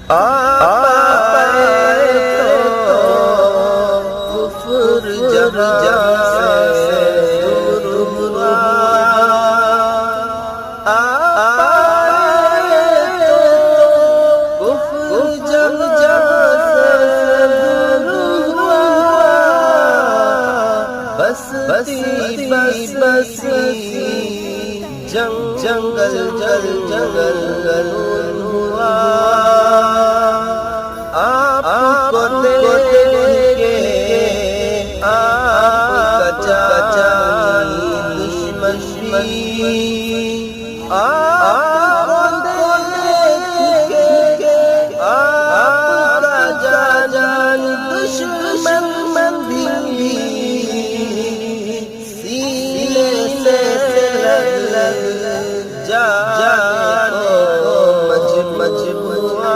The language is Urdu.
آئے تو کفر جہاں سے دور ہوا، آئے تو کفر جہاں سے دور ہوا، بستی بسی جنگل جنگل